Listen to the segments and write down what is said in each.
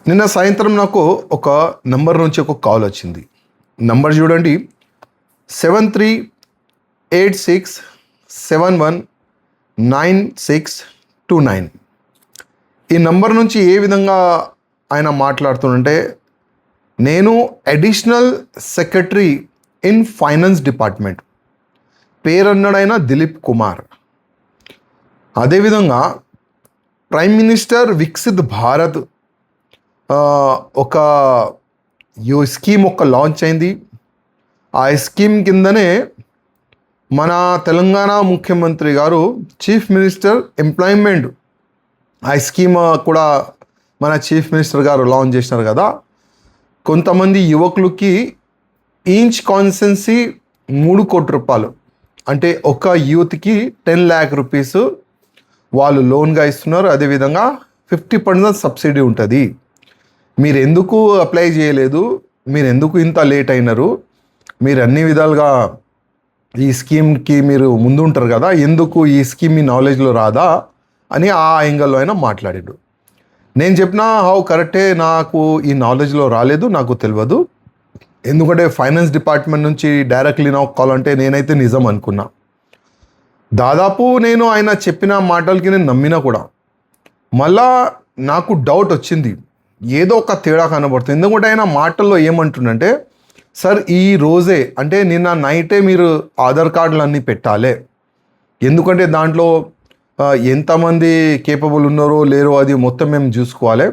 నిన్న సాయంత్రం నాకు ఒక నంబర్ నుంచి ఒక కాల్ వచ్చింది. నంబర్ చూడండి, 7386719629. ఈ నంబర్ నుంచి ఏ విధంగా ఆయన మాట్లాడుతుంటే, నేను additional secretary in finance department, పేరన్నాడైన దిలీప్ కుమార్. అదేవిధంగా ప్రైమ్ మినిస్టర్ వికసిత్ భారత్ ఒక స్కీమ్ లాంచ్ అయింది. ఆ స్కీమ్ కిందనే మన తెలంగాణ ముఖ్యమంత్రి గారు చీఫ్ మినిస్టర్ ఎంప్లాయ్మెంట్ ఆ స్కీమ్ కూడా మన చీఫ్ మినిస్టర్ గారు లాంచ్ చేసినారు కదా. కొంతమంది యువకులకి ఈచ్ కాన్స్టెన్సీ 3 కోట్ల రూపాయలు, అంటే ఒక యూత్కి 10 lakh rupees వాళ్ళు లోన్గా ఇస్తున్నారు. అదేవిధంగా 50% సబ్సిడీ ఉంటుంది. మీరు ఎందుకు అప్లై చేయలేదు, మీరు ఎందుకు ఇంత లేట్ అయినారు, మీరు అన్ని విధాలుగా ఈ స్కీమ్కి మీరు ముందు ఉంటారు కదా, ఎందుకు ఈ స్కీమ్ మీ నాలెడ్జ్లో రాదా అని ఆ యాంగిల్లో అయినా మాట్లాడాడు. నేను చెప్పిన కరెక్టే, నాకు ఈ నాలెడ్జ్లో రాలేదు, నాకు తెలియదు. ఎందుకంటే ఫైనాన్స్ డిపార్ట్మెంట్ నుంచి డైరెక్ట్లీ నాకు కాల్ అంటే నేనైతే నిజం అనుకున్నా. దాదాపు నేను ఆయన చెప్పిన మాటలకి నేను నమ్మినా కూడా. మళ్ళా నాకు డౌట్ వచ్చింది, ఏదో ఒక తేడా కనబడుతుంది. ఎందుకంటే ఆయన మాటల్లో ఏమంటుండంటే, సార్ ఈ రోజే అంటే నిన్న నైటే మీరు ఆధార్ కార్డులు అన్నీ పెట్టాలి, ఎందుకంటే దాంట్లో ఎంతమంది కేపబుల్ ఉన్నారో లేరో అది మొత్తం మేము చూసుకోవాలి.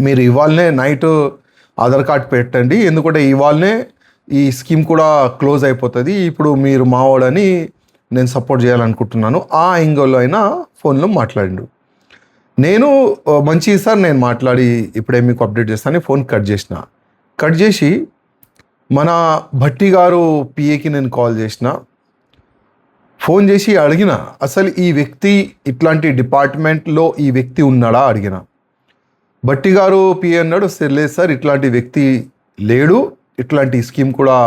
మీరు ఇవాళనే నైట్ ఆధార్ కార్డ్ పెట్టండి, ఎందుకంటే ఇవాళనే ఈ స్కీమ్ కూడా క్లోజ్ అయిపోతుంది. ఇప్పుడు మీరు మావాడని నేను సపోర్ట్ చేయాలనుకుంటున్నాను. ఆ యాంగిల్లో అయినా ఫోన్లో మాట్లాడిండు. నేను మంచి సార్, నేను మాట్లాడి ఇప్పుడే మీకు అప్డేట్ చేస్తాను, ఫోన్ కట్ చేసి మన భట్టి గారు పిఏకి నేను కాల్ చేసిన. ఫోన్ చేసి అడిగిన, అసలు ఈ వ్యక్తి ఇట్లాంటి డిపార్ట్మెంట్లో ఈ వ్యక్తి ఉన్నాడా అడిగిన. భట్టి గారు పిఏ అన్నాడు, లేదు సార్ ఇట్లాంటి వ్యక్తి లేడు, ఇట్లాంటి స్కీమ్ కూడా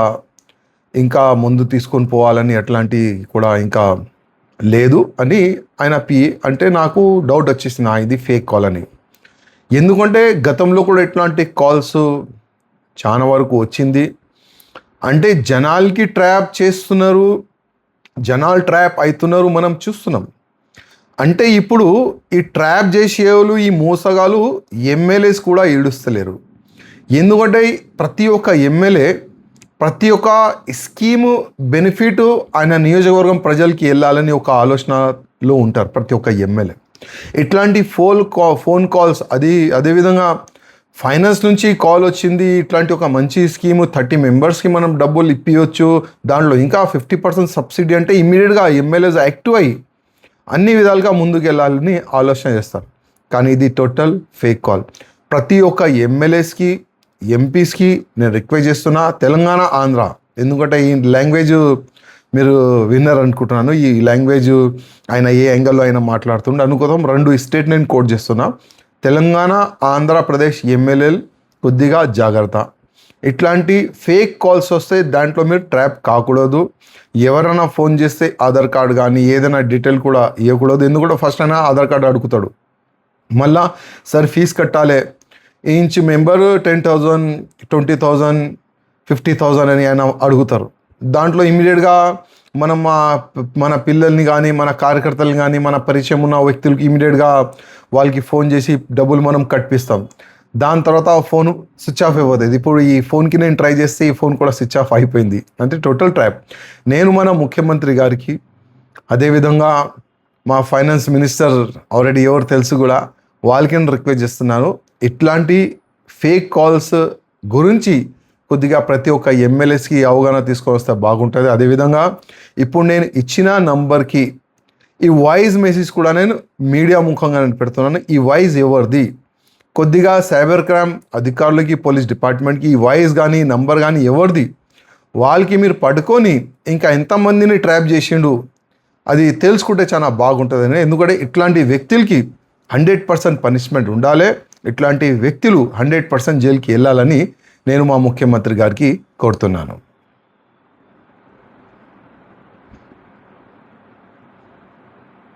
ఇంకా ముందు తీసుకొని పోవాలని అట్లాంటి కూడా ఇంకా లేదు అని ఆయన పిఏ అంటే నాకు డౌట్ వచ్చేసింది, ఇది ఫేక్ కాల్ అని. ఎందుకంటే గతంలో కూడా ఇట్లాంటి కాల్స్ చాలా వరకు వచ్చింది. అంటే జనాలకి ట్రాప్ చేస్తున్నారు, జనాలు ట్రాప్ అవుతున్నారు, మనం చూస్తున్నాం. అంటే ఇప్పుడు ఈ ట్రాప్ చేసేవాళ్ళు, ఈ మోసగాలు ఎమ్మెల్యేస్ కూడా ఏడుస్తలేరు. ఎందుకంటే ప్రతి ఒక్క ఎమ్మెల్యే ప్రతి ఒక్క స్కీము బెనిఫిట్ ఆయన నియోజకవర్గం ప్రజలకి వెళ్ళాలని ఒక ఆలోచనలో ఉంటారు ప్రతి ఒక్క ఎమ్మెల్యే. ఇట్లాంటి ఫోన్ కాల్స్ అదేవిధంగా ఫైనాన్స్ నుంచి కాల్ వచ్చింది, ఇట్లాంటి ఒక మంచి స్కీము 30 మెంబర్స్కి మనం డబ్బులు ఇప్పించవచ్చు, దాంట్లో ఇంకా 50% సబ్సిడీ అంటే ఇమ్మీడియట్గా ఎమ్మెల్యేస్ యాక్టివ్ అయ్యి అన్ని విధాలుగా ముందుకు వెళ్ళాలని ఆలోచన చేస్తారు. కానీ ఇది టోటల్ ఫేక్ కాల్. ప్రతి ఒక్క ఎమ్మెల్యేస్కి ఎంపీస్కి నేను రిక్వెస్ట్ చేస్తున్నా, తెలంగాణ ఆంధ్ర, ఎందుకంటే ఈ లాంగ్వేజ్ మీరు విన్నర్ అనుకుంటున్నాను. ఈ లాంగ్వేజ్ ఆయన ఏ యాంగిల్లో అయినా మాట్లాడుతుండే అనుకోదాం. 2 స్టేట్ నేను కోట్ చేస్తున్నా. తెలంగాణ ఆంధ్రప్రదేశ్ ఎమ్మెల్యేలు కొద్దిగా జాగ్రత్త. ఇట్లాంటి ఫేక్ కాల్స్ వస్తే దాంట్లో మీరు ట్రాప్ కాకూడదు. ఎవరైనా ఫోన్ చేస్తే ఆధార్ కార్డు కానీ ఏదైనా డీటెయిల్ కూడా ఇవ్వకూడదు. ఎందుకంటే ఫస్ట్ అయినా ఆధార్ కార్డు అడుగుతాడు, మళ్ళా సార్ ఫీజు కట్టాలి, ఈచ్ మెంబర్ 10,000 20,000 50,000 అని ఆయన అడుగుతారు. దాంట్లో ఇమీడియట్గా మనం మన పిల్లల్ని కానీ మన కార్యకర్తలు కానీ మన పరిచయం ఉన్న వ్యక్తులకి ఇమీడియట్గా వాళ్ళకి ఫోన్ చేసి డబ్బులు మనం కట్టిస్తాం. దాని తర్వాత ఆ ఫోన్ స్విచ్ ఆఫ్ అయిపోతుంది. ఇప్పుడు ఈ ఫోన్కి నేను ట్రై చేస్తే ఈ ఫోన్ కూడా స్విచ్ ఆఫ్ అయిపోయింది, అంటే టోటల్ ట్రాప్. నేను మన ముఖ్యమంత్రి గారికి, అదేవిధంగా మా ఫైనాన్స్ మినిస్టర్ ఆల్రెడీ ఎవరు తెలుసు కూడా, వాళ్ళకి నేను రిక్వెస్ట్ చేస్తున్నాను, ఇట్లాంటి ఫేక్ కాల్స్ గురించి కొద్దిగా ప్రతి ఒక్క ఎమ్మెల్యేస్కి అవగాహన తీసుకొని వస్తే బాగుంటుంది. అదేవిధంగా ఇప్పుడు నేను ఇచ్చిన నంబర్కి ఈ వాయిస్ మెసేజ్ కూడా నేను మీడియా ముఖంగా నేను పెడుతున్నాను. ఈ వాయిస్ ఎవరిది, కొద్దిగా సైబర్ క్రైమ్ అధికారులకి, పోలీస్ డిపార్ట్మెంట్కి ఈ వాయిస్ కానీ నంబర్ కానీ ఎవరిది, వాళ్ళకి మీరు పట్టుకొని ఇంకా ఎంతమందిని ట్రాప్ చేసిండు అది తెలుసుకుంటే చాలా బాగుంటుందని. ఎందుకంటే ఇట్లాంటి వ్యక్తులకి 100% పనిష్మెంట్ ఉండాలి. ఇట్లాంటి వ్యక్తులు 100% జైలుకి వెళ్ళాలని నేను మా ముఖ్యమంత్రి గారికి కోరుతున్నాను.